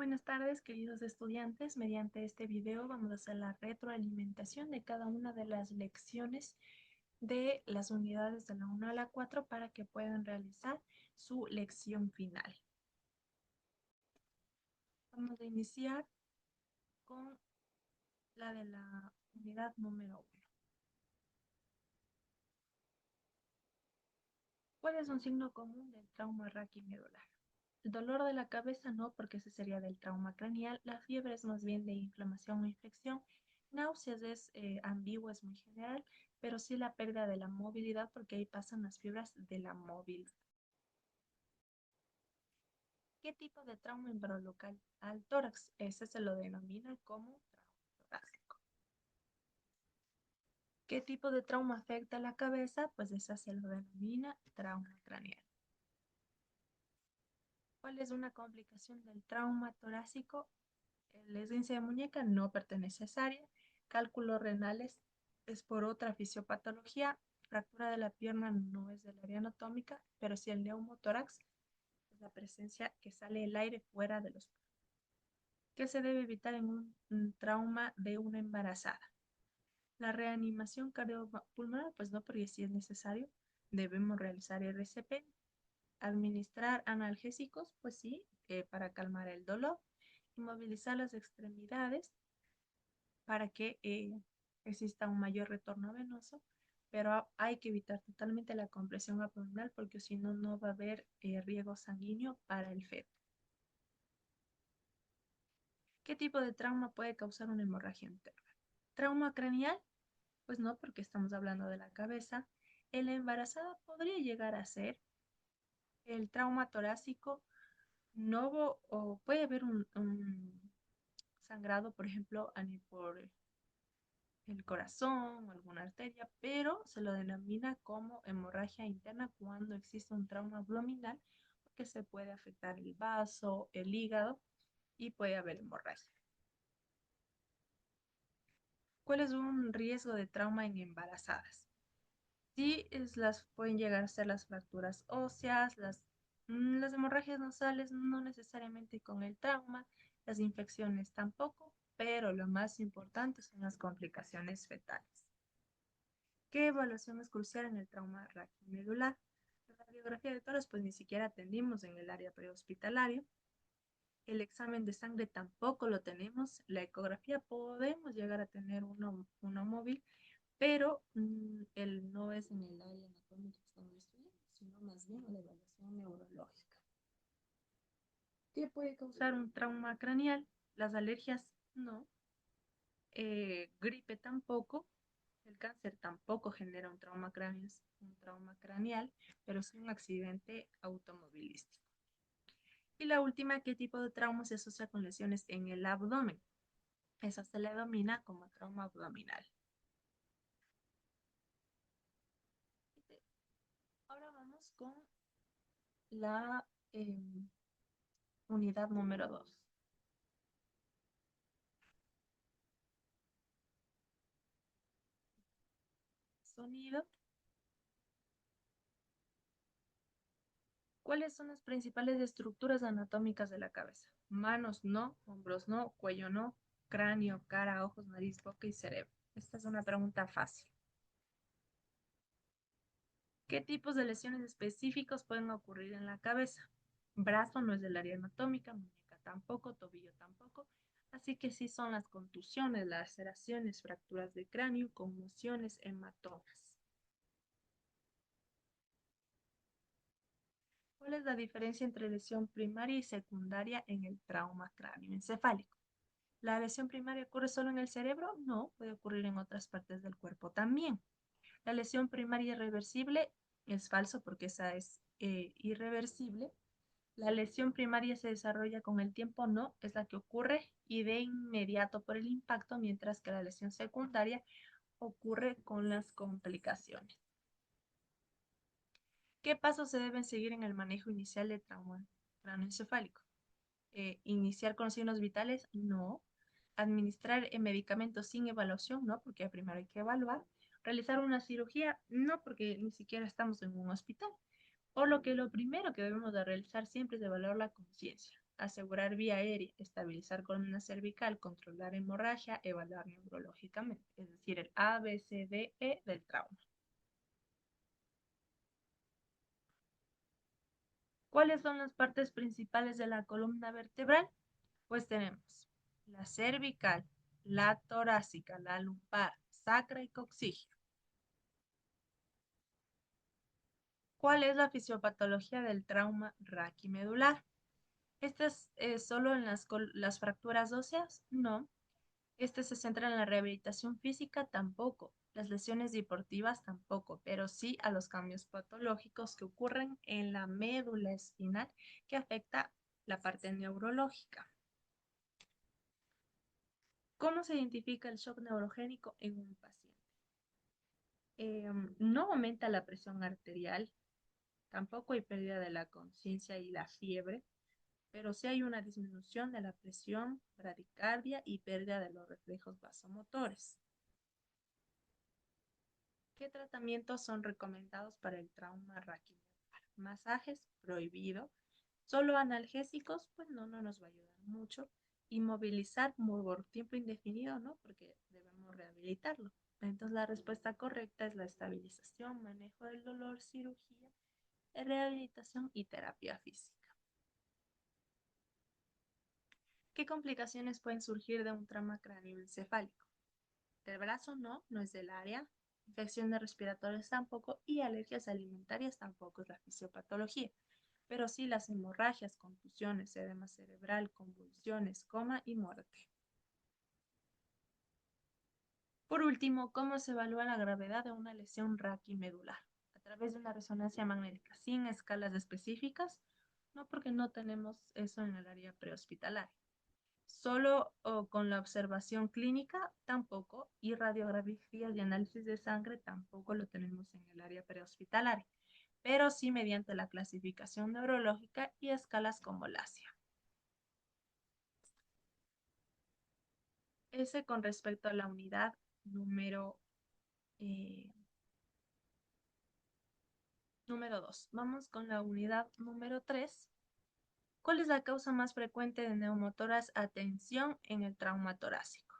Buenas tardes, queridos estudiantes. Mediante este video vamos a hacer la retroalimentación de cada una de las lecciones de las unidades de la 1 a la 4 para que puedan realizar su lección final. Vamos a iniciar con la de la unidad número 1. ¿Cuál es un signo común del trauma raquimedular? El dolor de la cabeza no, porque ese sería del trauma craneal. La fiebre es más bien de inflamación o infección. Náuseas es ambiguo, es muy general, pero sí la pérdida de la movilidad, porque ahí pasan las fibras de la movilidad. ¿Qué tipo de trauma involucra al tórax? Ese se lo denomina como trauma torácico. ¿Qué tipo de trauma afecta a la cabeza? Pues esa se lo denomina trauma craneal. ¿Cuál es una complicación del trauma torácico? El esguince de muñeca no pertenece a esa área. Cálculos renales es por otra fisiopatología. Fractura de la pierna no es del área anatómica, pero sí el neumotórax es la presencia que sale el aire fuera de los pulmones. ¿Qué se debe evitar en un trauma de una embarazada? La reanimación cardiopulmonar, pues no, porque si es necesario, debemos realizar RCP. Administrar analgésicos, pues sí, para calmar el dolor. Inmovilizar las extremidades para que exista un mayor retorno venoso, pero hay que evitar totalmente la compresión abdominal porque si no, no va a haber riego sanguíneo para el feto. ¿Qué tipo de trauma puede causar una hemorragia interna? ¿Trauma craneal? Pues no, porque estamos hablando de la cabeza. En la embarazada podría llegar a ser el trauma torácico, no o puede haber un sangrado, por ejemplo, por el corazón o alguna arteria, pero se lo denomina como hemorragia interna cuando existe un trauma abdominal, porque se puede afectar el vaso, el hígado y puede haber hemorragia. ¿Cuál es un riesgo de trauma en embarazadas? Sí, pueden llegar a ser las fracturas óseas, las hemorragias nasales, no necesariamente con el trauma, las infecciones tampoco, pero lo más importante son las complicaciones fetales. ¿Qué evaluación es crucial en el trauma raquimedular? La radiografía de tórax, pues ni siquiera atendimos en el área prehospitalaria. El examen de sangre tampoco lo tenemos. La ecografía podemos llegar a tener uno móvil, pero él no es en el área anatómica que estamos estudiando, sino más bien la evaluación neurológica. ¿Qué puede causar un trauma craneal? Las alergias no. Gripe tampoco. El cáncer tampoco genera un trauma craneal, pero es un accidente automovilístico. Y la última, ¿qué tipo de trauma se asocia con lesiones en el abdomen? Esa se le denomina como trauma abdominal. Ahora vamos con la unidad número 2. Sonido. ¿Cuáles son las principales estructuras anatómicas de la cabeza? Manos no, hombros no, cuello no, cráneo, cara, ojos, nariz, boca y cerebro. Esta es una pregunta fácil. ¿Qué tipos de lesiones específicos pueden ocurrir en la cabeza? Brazo no es del área anatómica, muñeca tampoco, tobillo tampoco. Así que sí son las contusiones, laceraciones, fracturas de cráneo, conmociones, hematomas. ¿Cuál es la diferencia entre lesión primaria y secundaria en el trauma cráneoencefálico? ¿La lesión primaria ocurre solo en el cerebro? No, puede ocurrir en otras partes del cuerpo también. La lesión primaria irreversible es falso porque esa es irreversible. La lesión primaria se desarrolla con el tiempo, no, es la que ocurre y de inmediato por el impacto, mientras que la lesión secundaria ocurre con las complicaciones. ¿Qué pasos se deben seguir en el manejo inicial de trauma cráneoencefálico? Iniciar con signos vitales, no. Administrar medicamentos sin evaluación, no, porque primero hay que evaluar. Realizar una cirugía, no, porque ni siquiera estamos en un hospital. Por lo que lo primero que debemos de realizar siempre es evaluar la conciencia, asegurar vía aérea, estabilizar columna cervical, controlar hemorragia, evaluar neurológicamente, es decir, el A, B, C, D, E del trauma. ¿Cuáles son las partes principales de la columna vertebral? Pues tenemos la cervical, la torácica, la lumbar, sacra y coxígea. ¿Cuál es la fisiopatología del trauma raquimedular? ¿Este es solo en las fracturas óseas? No. Este se centra en la rehabilitación física tampoco. Las lesiones deportivas tampoco, pero sí a los cambios patológicos que ocurren en la médula espinal que afecta la parte neurológica. ¿Cómo se identifica el shock neurogénico en un paciente? No aumenta la presión arterial, tampoco hay pérdida de la conciencia y la fiebre, pero sí hay una disminución de la presión, bradicardia y pérdida de los reflejos vasomotores. ¿Qué tratamientos son recomendados para el trauma raquídeo? Masajes, prohibido. Solo analgésicos, pues no nos va a ayudar mucho. Inmovilizar por tiempo indefinido, ¿no? Porque debemos rehabilitarlo. Entonces la respuesta correcta es la estabilización, manejo del dolor, cirugía, rehabilitación y terapia física. ¿Qué complicaciones pueden surgir de un trauma cráneoencefálico? Del brazo no es del área. Infecciones respiratorias tampoco y alergias alimentarias tampoco es la fisiopatología. Pero sí las hemorragias, contusiones, edema cerebral, convulsiones, coma y muerte. Por último, ¿cómo se evalúa la gravedad de una lesión raquimedular? A través de una resonancia magnética, sin escalas específicas, no porque no tenemos eso en el área prehospitalaria. Solo con la observación clínica tampoco y radiografías y análisis de sangre tampoco lo tenemos en el área prehospitalaria, pero sí mediante la clasificación neurológica y escalas como LASIA. Ese con respecto a la unidad número, eh, número 2. Vamos con la unidad número 3. ¿Cuál es la causa más frecuente de neumotoras a tensión en el trauma torácico?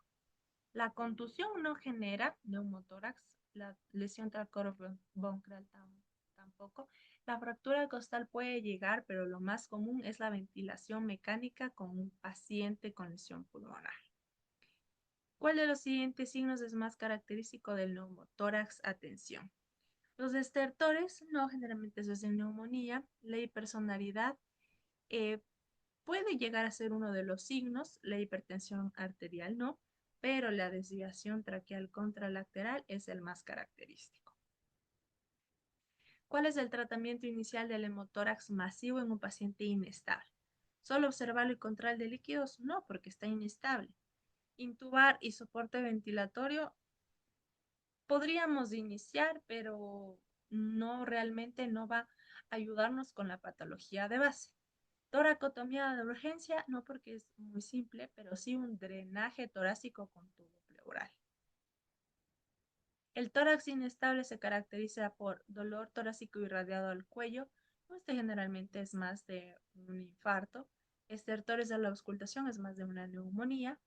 La contusión no genera neumotórax, la lesión tracorobronquial tampoco. La fractura costal puede llegar, pero lo más común es la ventilación mecánica con un paciente con lesión pulmonar. ¿Cuál de los siguientes signos es más característico del neumotórax a tensión? Los estertores, no generalmente eso es de neumonía. La hipersonalidad eh, puede llegar a ser uno de los signos, la hipertensión arterial no, pero la desviación traqueal contralateral es el más característico. ¿Cuál es el tratamiento inicial del hemotórax masivo en un paciente inestable? ¿Solo observarlo y control de líquidos? No, porque está inestable. Intubar y soporte ventilatorio podríamos iniciar, pero no realmente no va a ayudarnos con la patología de base. Toracotomía de urgencia, no porque es muy simple, pero sí un drenaje torácico con tubo pleural. El tórax inestable se caracteriza por dolor torácico irradiado al cuello. Este generalmente es más de un infarto. Estertores de la auscultación es más de una neumonía.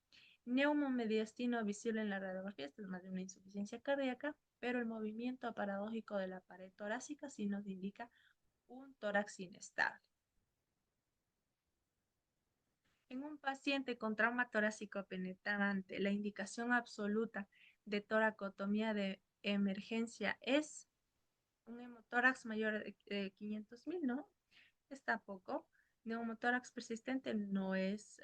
Neumomediastino visible en la radiografía es más de una insuficiencia cardíaca, pero el movimiento paradójico de la pared torácica sí nos indica un tórax inestable. En un paciente con trauma torácico penetrante, la indicación absoluta de toracotomía de emergencia es un hemotórax mayor de 500.000, ¿no? Está poco. Neumotórax persistente no es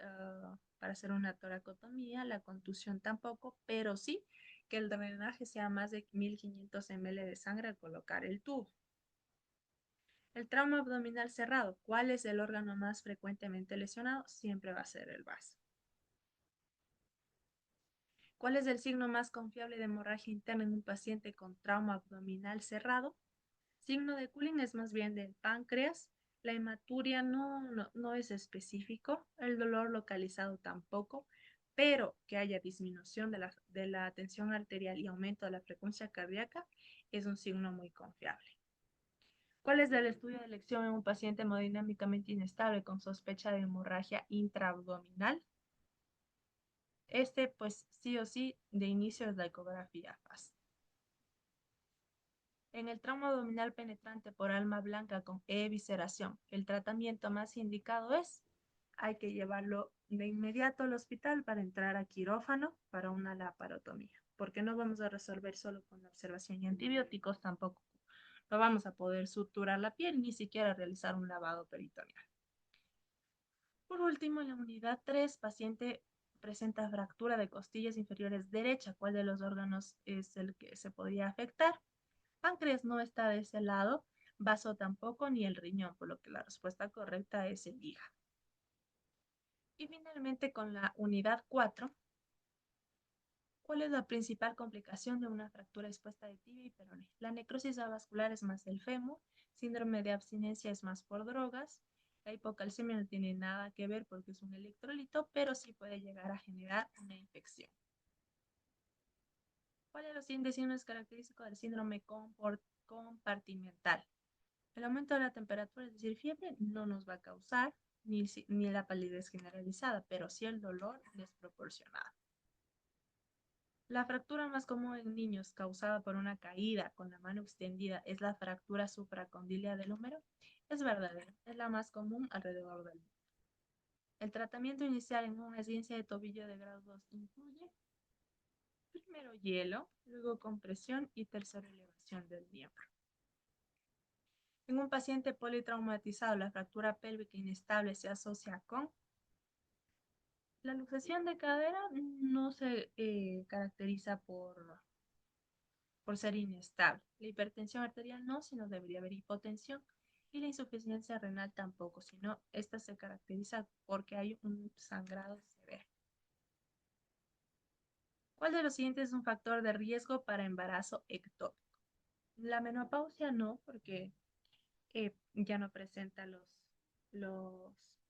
para hacer una toracotomía, la contusión tampoco, pero sí que el drenaje sea más de 1.500 ml de sangre al colocar el tubo. El trauma abdominal cerrado, ¿cuál es el órgano más frecuentemente lesionado? Siempre va a ser el vaso. ¿Cuál es el signo más confiable de hemorragia interna en un paciente con trauma abdominal cerrado? Signo de Culling es más bien del páncreas. La hematuria no es específico, el dolor localizado tampoco, pero que haya disminución de la tensión arterial y aumento de la frecuencia cardíaca es un signo muy confiable. ¿Cuál es el estudio de elección en un paciente hemodinámicamente inestable con sospecha de hemorragia intraabdominal? Pues sí o sí, de inicio es la ecografía FAST. En el trauma abdominal penetrante por alma blanca con evisceración, el tratamiento más indicado hay que llevarlo de inmediato al hospital para entrar a quirófano para una laparotomía, porque no vamos a resolver solo con la observación y antibióticos, tampoco no vamos a poder suturar la piel ni siquiera realizar un lavado peritoneal. Por último, en la unidad 3, paciente presenta fractura de costillas inferiores derecha. ¿Cuál de los órganos es el que se podría afectar? Páncreas no está de ese lado, vaso tampoco, ni el riñón, por lo que la respuesta correcta es el hígado. Y finalmente con la unidad 4, ¿cuál es la principal complicación de una fractura expuesta de tibia y peroné? La necrosis avascular es más del fémur, síndrome de abstinencia es más por drogas, la hipocalcemia no tiene nada que ver porque es un electrolito, pero sí puede llegar a generar una infección. ¿Cuál de los siguientes signos es característico del síndrome compartimental? El aumento de la temperatura, es decir, fiebre, no nos va a causar ni la palidez generalizada, pero sí el dolor desproporcionado. La fractura más común en niños causada por una caída con la mano extendida es la fractura supracondilia del húmero. Es verdadero, es la más común alrededor del mundo. El tratamiento inicial en una esguince de tobillo de grado 2 incluye primero hielo, luego compresión y tercero elevación del miembro. En un paciente politraumatizado, la fractura pélvica inestable se asocia con la luxación de cadera no se caracteriza por ser inestable. La hipertensión arterial no, sino debería haber hipotensión. Y la insuficiencia renal tampoco, sino esta se caracteriza porque hay un sangrado severo. ¿Cuál de los siguientes es un factor de riesgo para embarazo ectópico? La menopausia no, porque ya no presenta los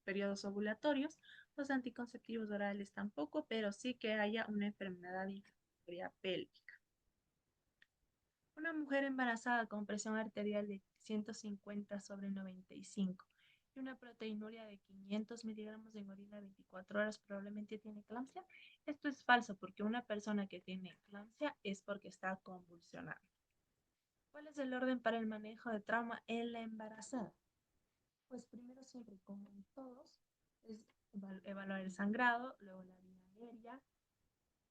periodos ovulatorios. Los anticonceptivos orales tampoco, pero sí que haya una enfermedad inflamatoria pélvica. Una mujer embarazada con presión arterial de 150 sobre 95 y una proteinuria de 500 miligramos en orina 24 horas probablemente tiene eclampsia. Esto es falso porque una persona que tiene eclampsia es porque está convulsionando. ¿Cuál es el orden para el manejo de trauma en la embarazada? Pues primero siempre, como en todos, es evaluar el sangrado, luego la vía aérea,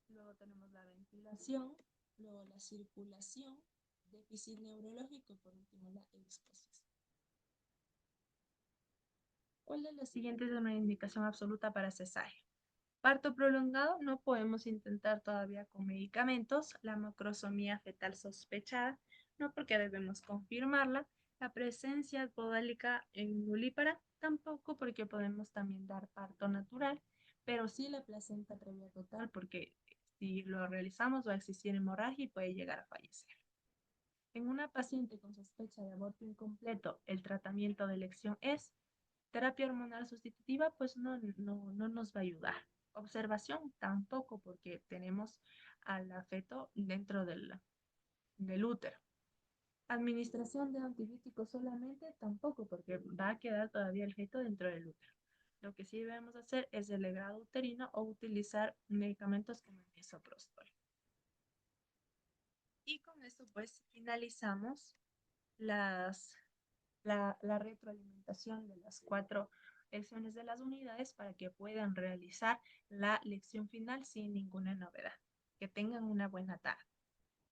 luego tenemos la ventilación, luego la circulación, déficit neurológico y por último la exposición. ¿Cuál de las siguientes es una indicación absoluta para cesárea? Parto prolongado, no podemos intentar todavía con medicamentos. La macrosomía fetal sospechada, no porque debemos confirmarla. La presencia podálica en nulípara, tampoco porque podemos también dar parto natural, pero sí la placenta previa total porque si lo realizamos va a existir hemorragia y puede llegar a fallecer. En una paciente con sospecha de aborto incompleto, el tratamiento de elección es terapia hormonal sustitutiva, pues no nos va a ayudar. Observación tampoco, porque tenemos al feto dentro del útero. Administración de antibióticos solamente tampoco, porque va a quedar todavía el feto dentro del útero. Lo que sí debemos hacer es el legrado uterino o utilizar medicamentos como el misoprostol. Y con esto pues finalizamos las la retroalimentación de las 4 lecciones de las unidades para que puedan realizar la lección final sin ninguna novedad. Que tengan una buena tarde.